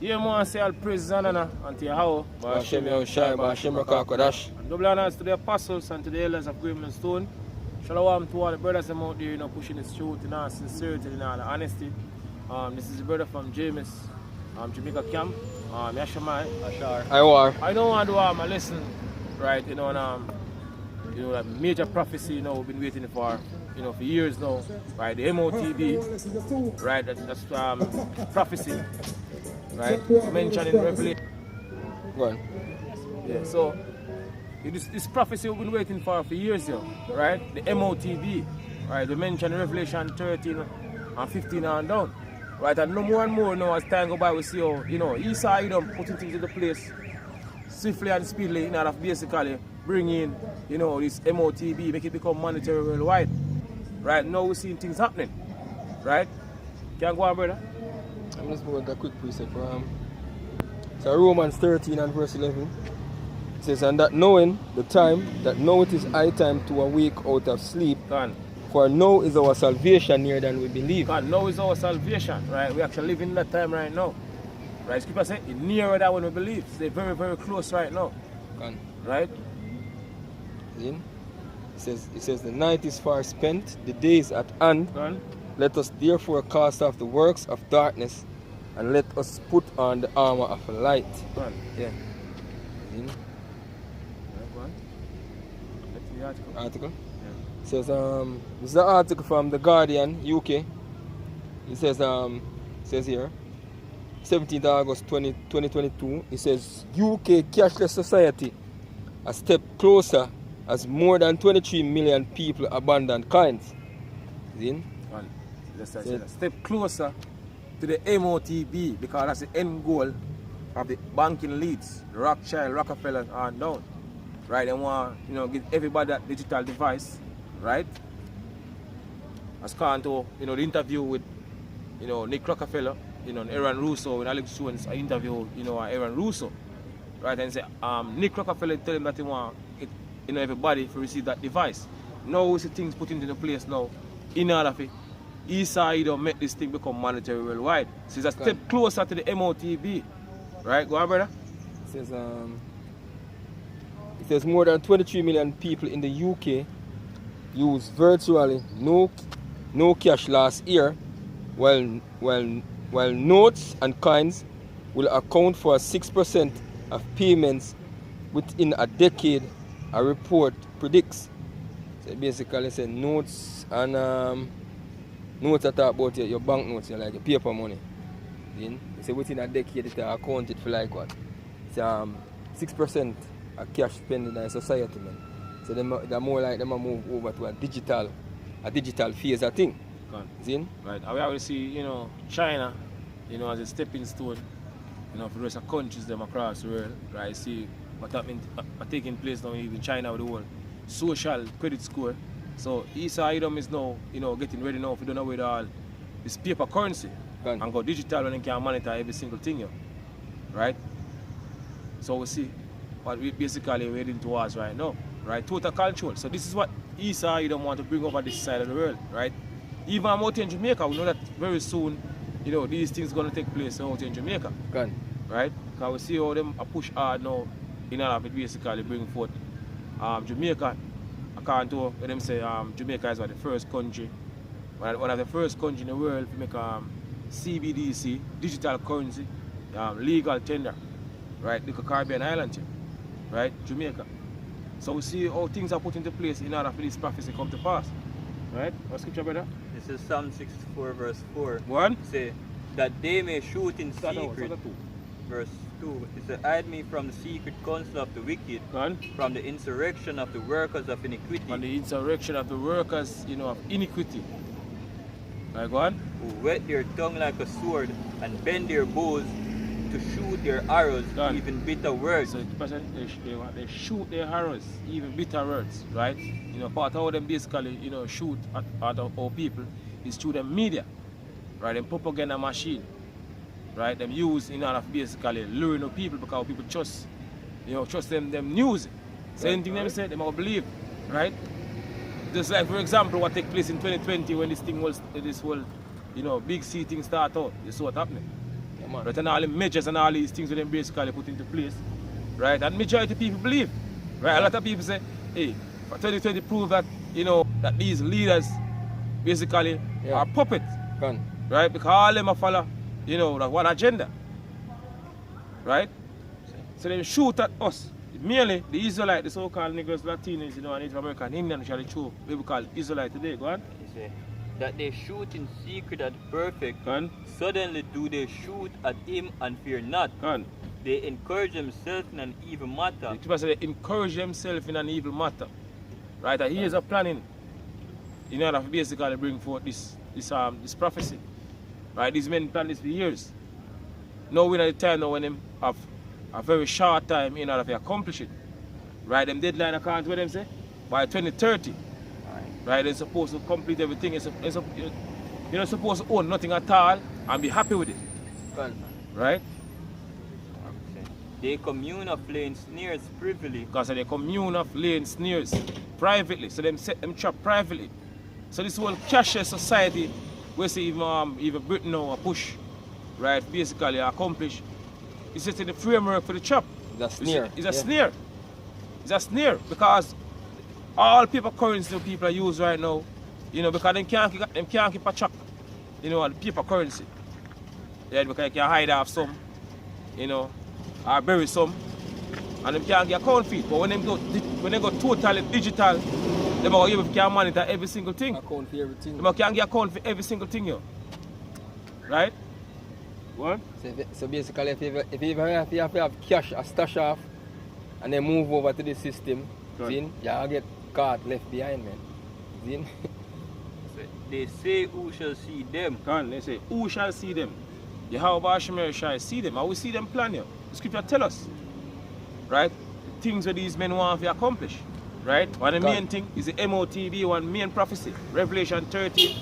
Yeah, man, say all praises and honor unto Yahweh. Hashem Yahushai, Hashem Rakakadash. And double honors to the apostles and to the elders of Graham and Stone. Shalom to all the brothers out there, pushing the truth in all sincerity and all honesty. This is a brother from James, Jamaica camp. Yashamai. Ashar. I don't want to do a lesson, right? That major prophecy, we've been waiting for, for years now, right? The MOTB, right? That's prophecy, right? Mentioned in Revelation. Go on. Yeah, so this prophecy we've been waiting for years, right? The MOTB, right? We mentioned in Revelation 13 and 15 and down, right? And no more and more now as time go by, we see how, Esau putting things into place swiftly and speedily in order to basically bring in, this MOTB, make it become monetary worldwide. Right now we're seeing things happening, right? Can I go on, brother? I'm just going to a quick precept from so Romans 13 and verse 11. It says, and that knowing the time, that now it is high time to awake out of sleep, for now is our salvation nearer than we believe. Now is our salvation, right? We actually live in that time right now. Right? Scripture say it's nearer than when we believe. They're very, very close right now. Right? It says the night is far spent, the day is at hand. Let us therefore cast off the works of darkness and let us put on the armor of light. Yeah. Article. Yeah. It says this is an article from the Guardian, UK. It says here 17th August 2022. It says UK Cashless Society a step closer as more than 23 million people abandon coins. A step closer to the MOTB because that's the end goal of the banking elites, Rothschild, Rockefeller and down. Right? They want give everybody that digital device, right? As gone to the interview with Nick Rockefeller, Aaron Russo, when Alex Jones interview Aaron Russo. Right, and say Nick Rockefeller tell him that he want everybody to receive that device. Now we see things put into place now in order for Esau make this thing become monetary worldwide. So it's a step closer to the MOTB. Right, go on, brother. It says more than 23 million people in the UK use virtually no cash last year, while notes and coins will account for 6% of payments within a decade, a report predicts. So basically say notes and notes that talk about your bank notes, like your paper money. Then say within a decade it accounted for like what? It's 6% of cash spending in society, man. So they're more like them move over to a digital phase of thing. Right. I always see, China, as a stepping stone, for the rest of countries them across the world. Right. See what taking place now even China with the whole social credit score. So Esau is now, getting ready now for doing away with all this paper currency and go digital when they can monitor every single thing. Right? So we see what we basically heading towards right now. Right? Total control. So this is what Esau want to bring over this side of the world. Right? Even out in Jamaica, we know that very soon, these things going to take place out in Jamaica. Right? Because we see how them push hard now in order to basically bring forth Jamaica. According to what them say, Jamaica is the first country, one of the first countries in the world to make CBDC, digital currency, legal tender. Right? The Caribbean island here. Right? Jamaica. So we see how things are put into place in order for this prophecy come to pass. Right? What scripture, brother? This is Psalm 64 verse 4. One? Say, that they may shoot in secret. Verse 2. It says, hide me from the secret counsel of the wicked, from the insurrection of the workers of iniquity. From the insurrection of the workers, of iniquity. Right, go on. Who whet their tongue like a sword and bend their bows to shoot their arrows, even bitter words. So they shoot their arrows, even bitter words, right? Part of how them basically, shoot at our people is through the media, right? Them propaganda machine, right? Them use in order to basically lure the people because people trust them news. So anything them say, they might believe, right? Just like for example, what took place in 2020 when this whole, big C thing start out. You saw what happening. man. Right, and all the measures and all these things that them basically put into place. Right, and majority of people believe. Right, a lot of people say, hey, for 2020 prove that, you know, that these leaders basically are puppets. Right, because all them are follow, you know, that one agenda. Right? So they shoot at us. Merely the Israelite, the so-called Negroes, Latinos, you know, and Native American, Indian, which are the true, we call Israelite today. Go on. That they shoot in secret at perfect. Go on. Suddenly do they shoot at him and fear not. Go on. They encourage themselves in an evil matter. The people say they encourage themselves in an evil matter. Right? And he is a planning in order to basically bring forth this prophecy. Right? These men planned this for years. Now we're at the time now when them have a very short time in order to accomplish it. Right? Them deadline according to what them say? By 2030. Right? They're supposed to complete everything. You're not supposed to own nothing at all and be happy with it. Right? They commune of laying snares privately. Because they commune of laying snares privately. So them set them trap privately. So this whole cashless society, we see even Britain now a push, right, basically accomplish. It's just in the framework for the trap. It's a snare. It's a snare. It's a snare because all paper currency people are used right now, you know, because they can't keep a track, you know, on the paper currency. Yeah, because they can hide off some, you know, or bury some, and they can't get account for it. But when they go totally digital, they can monitor every single thing. Account for everything. They can get account for every single thing, yo. Right? What? So basically, if you have to have cash, a stash off, and then move over to the system, you get caught left behind, man. See? They say who shall see them. They say who shall see them. Yahweh shall see them. I will see them plan here. The scripture tell us. Right? The things that these men want to accomplish. Right? One of the main thing is the MOTB, one main prophecy. Revelation 30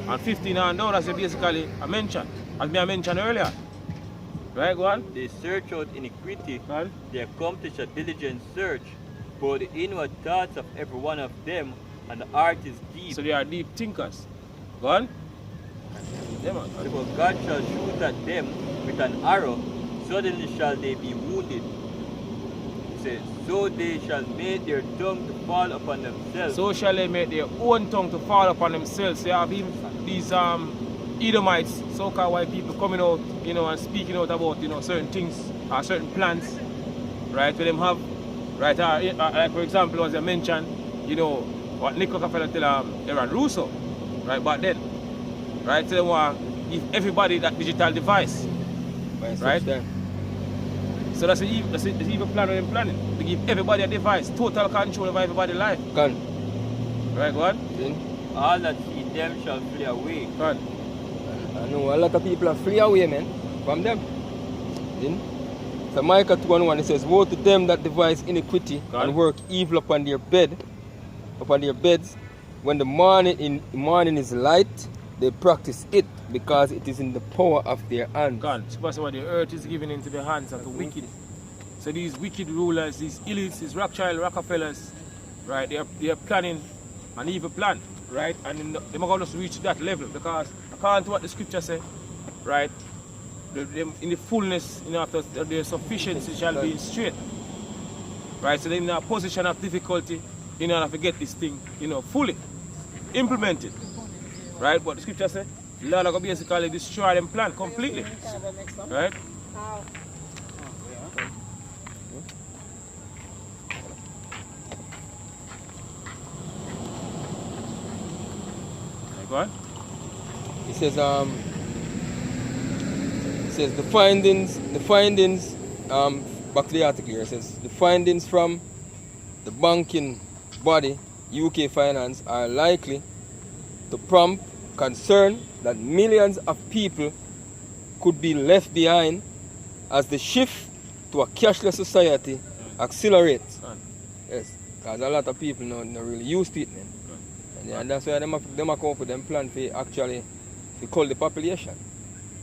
and 15 and down, as basically I mentioned. As I mentioned earlier. Right, go on. They search out iniquity. They accomplish a diligent search. For the inward thoughts of every one of them, and the heart is deep. So they are deep thinkers. Go on. Yeah, man. For God shall shoot at them with an arrow, suddenly shall they be wounded. It says, so they shall make their tongue to fall upon themselves. So shall they make their own tongue to fall upon themselves. So you have these Edomites, so-called white people coming out, you know, and speaking out about, you know, certain things or certain plans, right, where them have, right, like for example, as I mentioned, you know, what Nick Rockefeller tell Aaron Russo, right, back then, right, so they want to give everybody that digital device, right? So that's the evil plan of them planning, to give everybody a device, total control over everybody's life. Right, go on. All that see them shall flee away. I know a lot of people are flee away, man, from them. So Micah 2:1, it says, woe to them that devise iniquity and work evil upon their beds. When the morning is light, they practice it, because it is in the power of their hands. That's why the earth is given into the hands of the wicked. So these wicked rulers, these elites, these Rothschild, Rockefellers, right, they are planning an evil plan, right? And they're not going to reach that level, because according to what the scripture says, right, in the fullness, you know, after their sufficiency shall be in straight. Right, so they're in a position of difficulty in order to get this thing, you know, fully implemented. Right, but the scripture says, the Lord will basically destroy them plan completely. Right? Go on. It says the findings back to the article here. It says the findings from the banking body UK Finance are likely to prompt concern that millions of people could be left behind as the shift to a cashless society accelerates. Yes, because a lot of people not really used to it, man. And that's why them come up with them plan for actually to cull the population.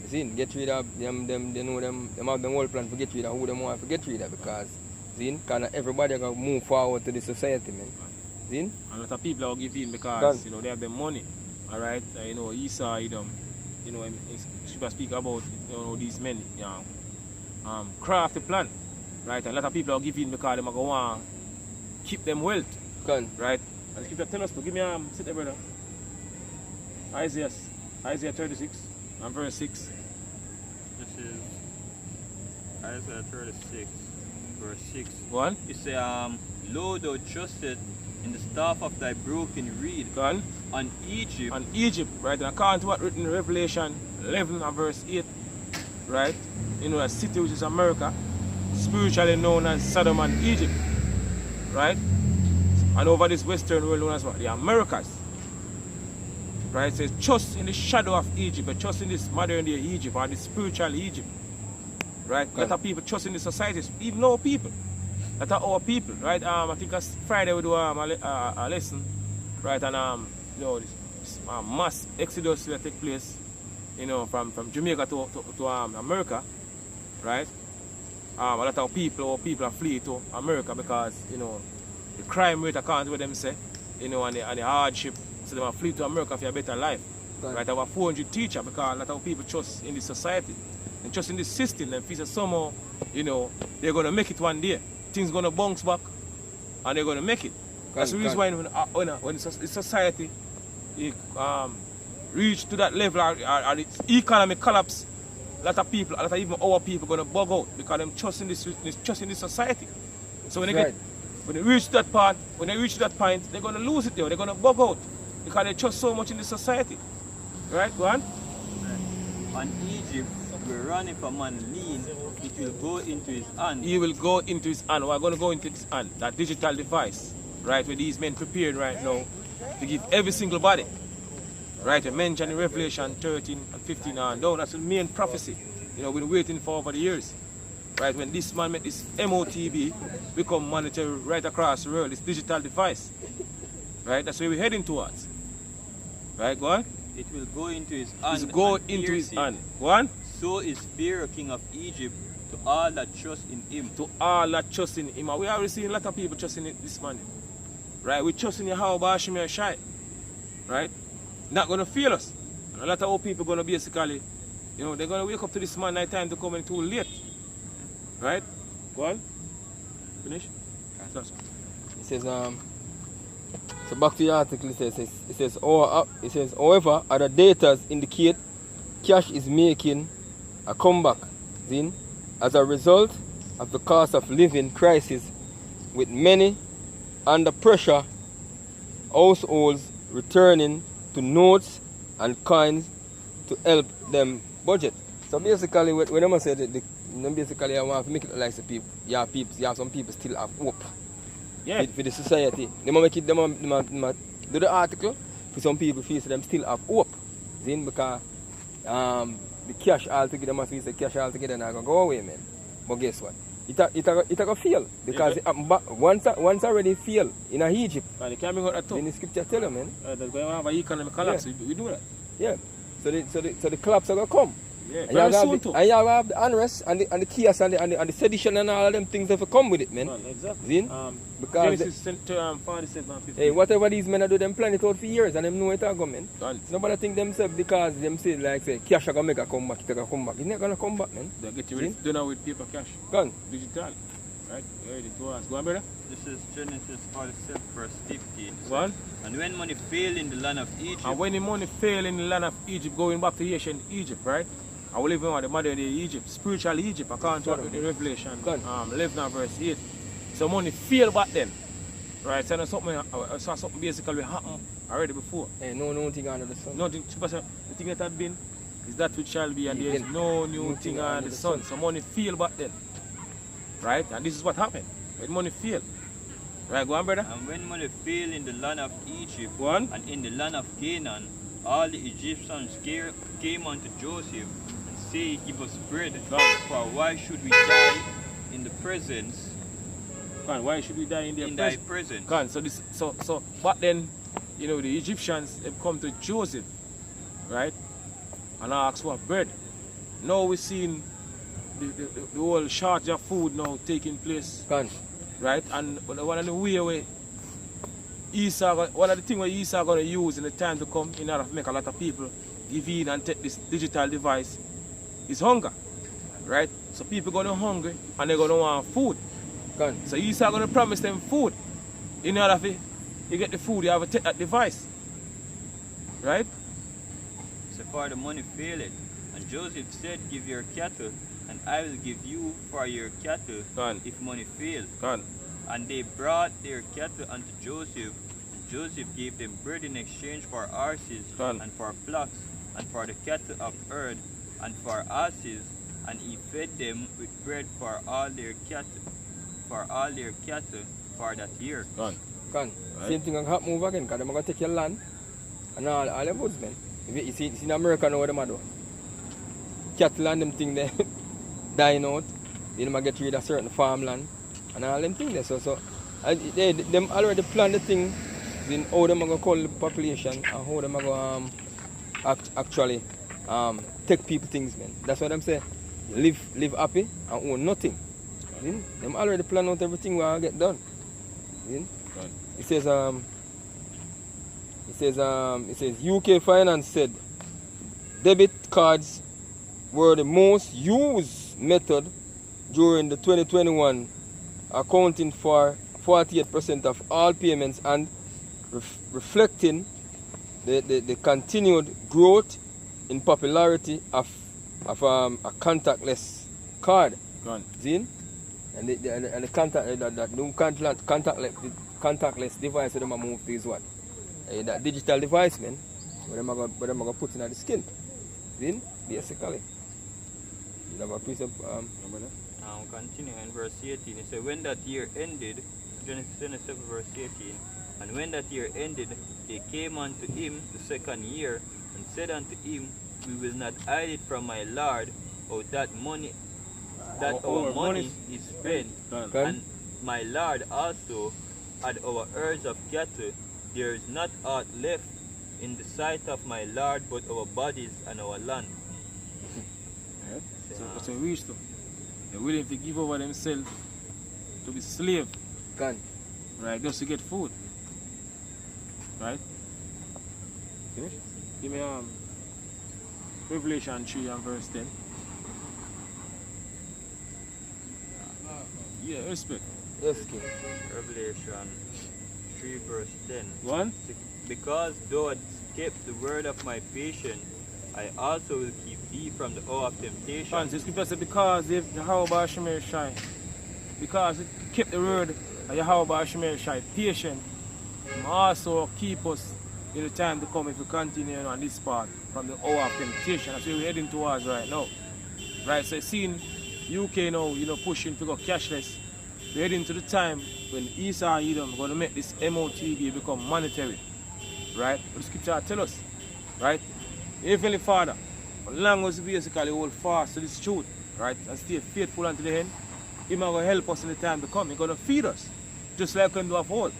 You see, get rid of them they know them have them whole plan to get rid of who them want to get rid of, because see, kind of everybody gonna move forward to the society, man. See? And a lot of people are giving because you know they have the money. Alright, you know, Esau, you know, scripture speak about these men craft the plan, right? And a lot of people are giving because they go on keep them wealth, right? And the scripture tell us to give me sit there, brother. Isaiah 36 and verse 6. This is Isaiah 36, verse 6. One. It says, Lo, thou trusted in the staff of thy broken reed, on Egypt. On Egypt, right? And according to what written in Revelation 11 and verse 8, right? A city which is America, spiritually known as Sodom and Egypt, right? And over this western world known as what? The Americas. Right? It says, trust in the shadow of Egypt, but trust in this modern day Egypt or this spiritual Egypt. Right? A lot of people trust in the societies, even our people. That are our people, right? I think Friday we do a lesson, right? And this mass exodus will take place, from Jamaica to America, right? A lot of people are flee to America because the crime rate according to what them say, and the hardship. So they will flee to America for a better life. Right? Our 400 teacher because a lot of people trust in this society and trust in this system and feel that somehow, they're gonna make it one day. Things gonna bounce back and they're gonna make it. That's the reason why when the society reach to that level or its economic collapse, a lot of people, even our people gonna bug out because them trust in this society. So when they reach that part, they're gonna lose it there, they're gonna bug out. Because they trust so much in the society. Right, go on? On Egypt, we're running from man lean, it will go into his hand. He will go into his hand. We're going to go into his hand. That digital device, right, where these men prepared right now to give every single body. Right, I mentioned in Revelation 13 and 15 and down. That's the main prophecy. We've been waiting for over the years. Right, when this man made this MOTB become monetary right across the world, this digital device. Right, that's where we're heading towards. Right, go on. It will go into his hand. It will go into his hand. Go on. So is Pharaoh, king of Egypt, to all that trust in him. To all that trust in him. We already see a lot of people trusting in this man. Right, we trust in Yahweh Hashim Shai. Right? Not going to fail us. And a lot of old people going to basically, they're going to wake up to this man night time to come in too late. Right? Go on. Finish? It says, so back to the article, it says, however, other data indicate cash is making a comeback then as a result of the cost of living crisis, with many under pressure, households returning to notes and coins to help them budget. So basically, when I say basically I want to make it like some people still have hope. Yeah. For the society. They make it, they do the article for some people feel them still have hope. Because the cash altogether, must be the cash altogether not gonna go away, man. But guess what? It gonna fail. Because once already fail in Egypt. And they can't bring out that then the scripture tell you, man. They're going to have an economic collapse. Yeah. We do that. Yeah. So the collapse are gonna come. Yeah, and very soon too. And you have the unrest and the chaos and the sedition and all of them things that will come with it, man. Exactly. Because whatever these men are doing, them plan it out for years and them know it all go, man. Nobody think themselves because them say cash are gonna make a comeback, it's gonna come back. It's not gonna come back, man. They get you done with paper cash. Gone. Digital. Right? Ready to ask. Go on, brother. This is Genesis 47 verse 15. One. And when money failed in the land of Egypt. And when the money failed in the land of Egypt, going back to ancient Egypt, right? I will live in the modern day Egypt, spiritual Egypt, according to the Revelation 11 verse 8. So money failed back then. Right? So something basically happened already before. Hey, no thing under the sun. Nothing, the thing that had been is that which shall be, and there is no new thing under the sun. So money failed back then. Right? And this is what happened. When money failed. Right, go on, brother. And when money failed in the land of Egypt and in the land of Canaan, all the Egyptians came unto Joseph and say, give us bread. For why should we die in the presence? Why should we die in thy presence? So back then, the Egyptians have come to Joseph, right? And asked for bread. Now we're seeing the whole shortage of food now taking place. Right? And one of the things where Esau going to use in the time to come in order to make a lot of people give in and take this digital device is hunger, right? So people gonna hungry and they're gonna want food. Gone. So you start gonna promise them food. In order for you get the food, you have to take that device, right? So for the money fail it. And Joseph said, give your cattle, and I will give you for your cattle Gone. if money fail. Gone. And they brought their cattle unto Joseph, and Joseph gave them bread in exchange for horses, Gone. and for flocks, and for the cattle of herd, and for asses, and he fed them with bread for all their cattle, for that year. Gone. Gone. Right. Same thing can happen over again, because they're going to take your land and all your goods, man. You see in America now what they do. Cattle and them thing there dying out. Then they get rid of certain farmland and all them things there. So them already plan the thing in how them going to call the population and how them going to actually take people things, man. That's what I'm saying. Live happy and own nothing. Then them already plan out everything we will get done. Then it says UK Finance said debit cards were the most used method during the 2021, accounting for 48% of all payments and reflecting the continued growth in popularity of a contactless card. Gone. See? And the contactless device that them move to is what? That digital device, man. Where them going to put in the skin. See? Basically. You have a piece of Continue in verse 18. It said, when that year ended, Genesis 27 verse 18, and when that year ended, they came unto him the second year, and said unto him, we will not hide it from my Lord, or that money, that our money is spent, and my Lord also had our herds of cattle. There is not aught left in the sight of my Lord but our bodies and our land. Yeah. So what's the reach to? They're willing to give over themselves to be slave. Gone. Right, just to get food. Right? Finish? Give me Revelation 3 and verse 10. Yeah, respect. Yes, King. Revelation 3 verse 10. 1. Because thou hast kept the word of my patience, I also will keep thee from the hour of temptation. The scripture says, because if Yahweh Shemer Shai, because it kept the word of Yahweh Shemer Shai patient, and also keep us in the time to come if we continue on this part from the hour of temptation. That's where we're heading towards right now. Right, so seeing UK now, pushing to go cashless, we're heading to the time when Esau and Edom are going to make this MOTB become monetary. Right? What the scripture tell us. Right? Heavenly Father, as long as we basically hold fast to this truth, right, and stay faithful unto the end, He's going to help us in the time to come. He's going to feed us, just like we can do of old.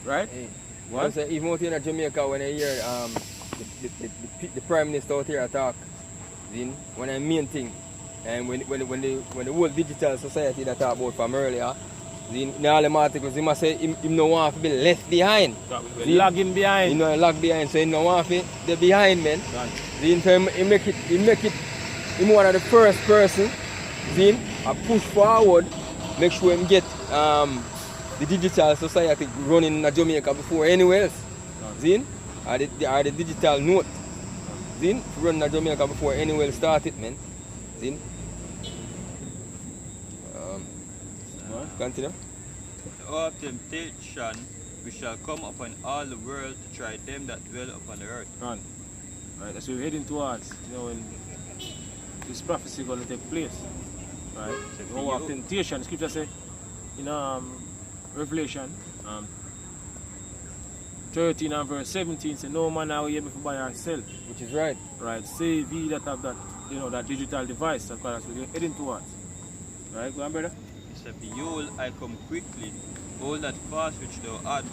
Right? Hey. What? Even out here in Jamaica, when I hear the Prime Minister out here talk, when I mean thing, and when the whole digital society that I talk about from earlier, in all the articles, he must say he no want to be left behind. Lagging behind. He no lag behind, so he no want to be behind, man. He make it, him one of the first person, I push forward, make sure him get the digital society running in Jamaica before anywhere else. Or the digital note. Running in Jamaica before anywhere else started, man. Continue. The hour of temptation which shall come upon all the world to try them that dwell upon the earth. Right, that's what we're heading towards, when this prophecy is going to take place. Right? The hour of temptation, the scripture says in Revelation 13 and verse 17, say, no man now able to buy herself. Which is right. Right, save ye that have that, that digital device. That's what we're heading towards. Right, go on, brother. He said, behold, I come quickly, hold that fast which thou art,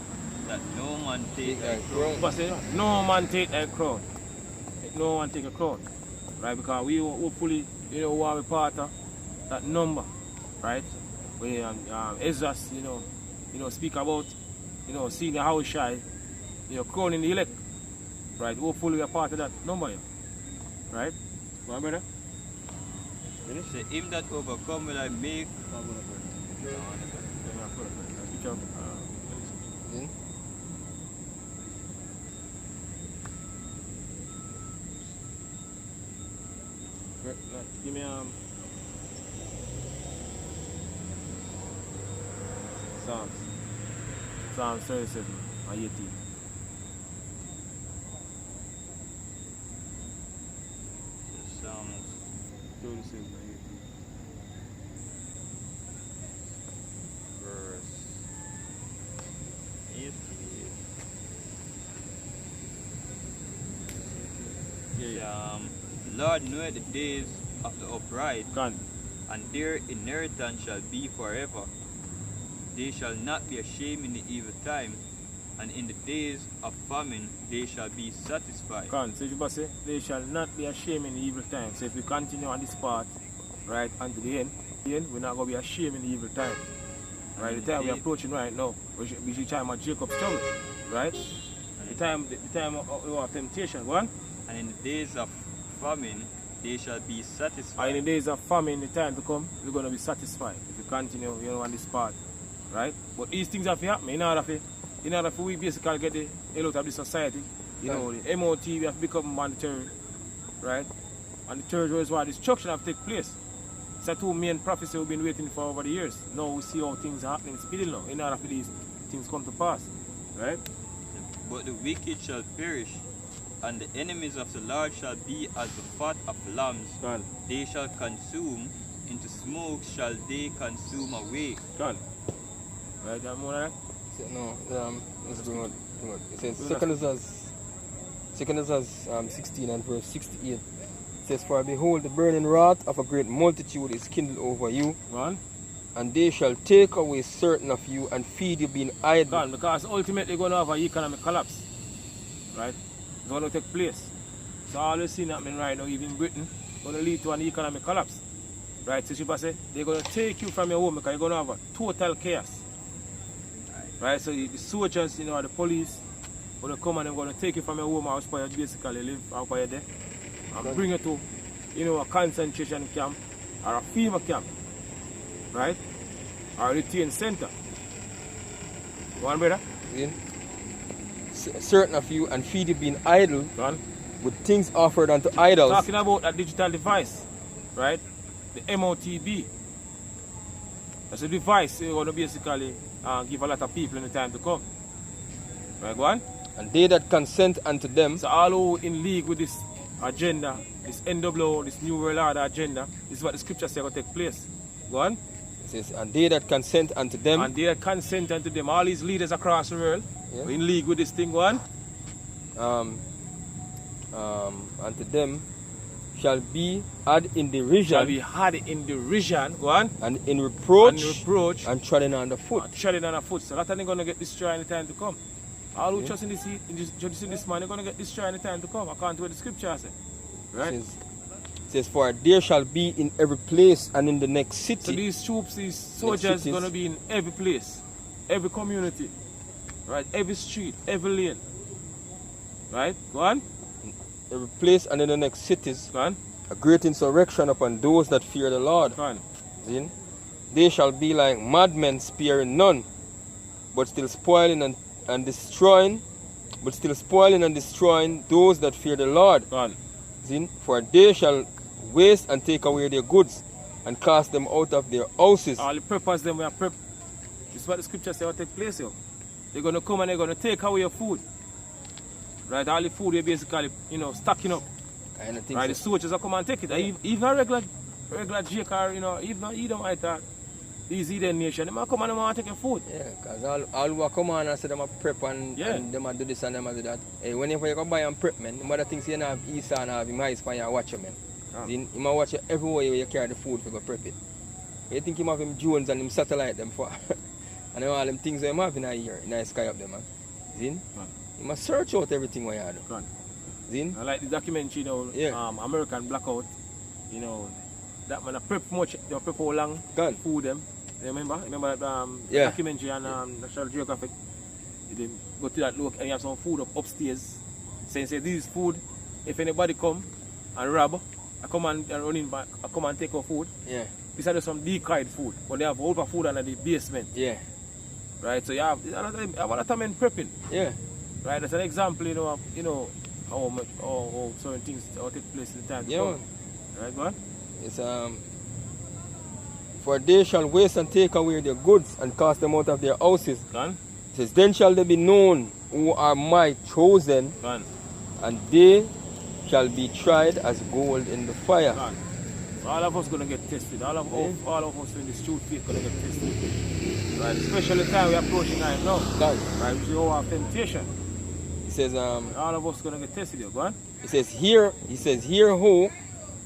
that no man take thy crown. But say, no man take thy crown. No one take a crown. Right, because we hopefully, want to be part of that number. Right? Where Ezra, speak about, seeing the house shy, crowning the elect. Right, hopefully we are part of that number. Right? Go on, brother. Ready? Say, him that overcome will I make. Then, Give me Psalms 37 and 18. Psalms 37 and 18. verse 80. Yeah. Lord knoweth the days of the upright, Gone. and their inheritance shall be forever. They shall not be ashamed in the evil time, and in the days of famine they shall be satisfied. Gone. So you say, they shall not be ashamed in the evil time. So if we continue on this path, right, unto the end, we're not going to be ashamed in the evil time. Right, the time we're approaching right now, which is the time of Jacob's trouble, right? The time of temptation, one. And in the days of famine they shall be And satisfied. in the days of famine, the time to come, we're going to be satisfied if we continue, on this path, right? But these things have to happen in order for we basically get the hell out of this society. The MOT, we have to become mandatory, right? And the third is why destruction have to take place. It's the two main prophecies we've been waiting for over the years. Now we see how things are happening speedily now in order for these things come to pass, right? But the wicked shall perish, and the enemies of the Lord shall be as the fat of lambs. Gone. They shall consume, into smoke shall they consume away. Gone. Right, you have more of that? no, let's bring out. It says Second Esdras 16 and verse 68. It says, "For behold, the burning wrath of a great multitude is kindled over you, Gone. and they shall take away certain of you and feed you being idle." Gone, because ultimately you're going to have an economic collapse, right? It's going to take place. So all we're seeing happening right now, even in Britain, going to lead to an economic collapse, right? So Shiba say, they're going to take you from your home because you're going to have a total chaos, right? So the soldiers, the police, going to come and they're going to take you from your home house where you basically live, out where you're there, and bring you to, a concentration camp or a FEMA camp, right? Or a retain center. Go on, brother. See? Certain of you and feed you being idle Go on. with things offered unto idols. Talking about that digital device, right? The MOTB. That's a device you're going to basically give a lot of people in the time to come. Right, go on. And they that consent unto them, So all who in league with this agenda, this NWO, this New World Order agenda, this is what the scriptures say going to take place. Go on. it says, and they that consent unto them, And they consent unto them. All these leaders across the world Yeah. are in league with this thing. Go on. Unto them shall be had in derision, Shall be had in derision. Go on. and in reproach, And reproach. and trodden under foot. Treading on a foot. So that they're going to get destroyed in the time to come. All who trust in this man, they're going to get destroyed in the time to come, according to what the scripture says. Right? It says, for there shall be in every place and in the next So city. these troops, these soldiers, cities. going to be in every place, every community, right? Every street, every lane. Right? Go on. Every place and in the next cities, Go on. a great insurrection upon those that fear the Lord. Go on. See? They shall be like madmen, sparing none, but still spoiling and destroying, those that fear the Lord. Go on. See? For they shall waste and take away their goods, and cast them out of their houses. All the purpose them we are prep. This is what the scripture say will take place here. They're going to come and they're going to take away your food. Right? All the food they basically, stacking up. Kind of thing. Right? The soldiers will come and take it. Even a regular Jake or, even Edom like that, these Eden nation, they might come and they want to take your food. Yeah, because all who come on and say them a prep and them a do this and them a do that. Hey, whenever you go buy and prep, man, the mother thinks you don't have Esau and have him eyes for you and watch you, man. Then he might watch you everywhere you carry the food for go prep it. You think him have him drones and him satellite them for and all them things that him have in a year, in a sky up there, man. Then he must search out everything what you do. Then I like the documentary, American Blackout. That man a prep much, they prep how long Gone. food them. Remember that documentary on National Geographic. They go to that look and you have some food upstairs. Saying say this is food. If anybody come, and rob. I come and run in back. I come and take our food. Yeah. These are just some decoyed food, but they have all the food under the basement. Yeah. Right. So you have a lot of time in prepping. Yeah. Right. That's an example. You know how certain things take place in the time. Yeah. Man. Right. Go on. It's for they shall waste and take away their goods and cast them out of their houses. Gone. It says, then shall they be known who are my chosen, Gone. and they shall be tried as gold in the fire. Gone. So all of us gonna get tested. All of us in this truth faith gonna get tested. Right. Especially the time we're approaching right now. God. Right. Which is our temptation. It says all of us gonna get tested here. Go on. It says here. He says here who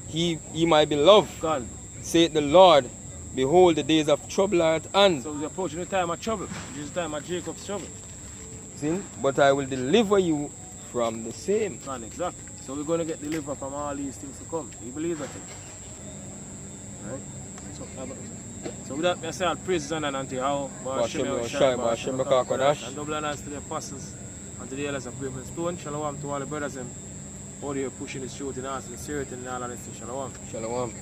he might be loved. Gone. Saith the Lord. Behold, the days of trouble are at hand. So we're approaching the time of trouble, which is the time of Jacob's trouble. See? But I will deliver you from the same. Man, exactly. So we're going to get delivered from all these things to come. You believe that? Right? So with that, I say all praises and unto how Hashem Kakadosh. and double honors to the apostles and to the elders of Graven Stone. Shalom to all the brothers and all here pushing this truth in us, sincerity and all honesty. Shalom. Shalom.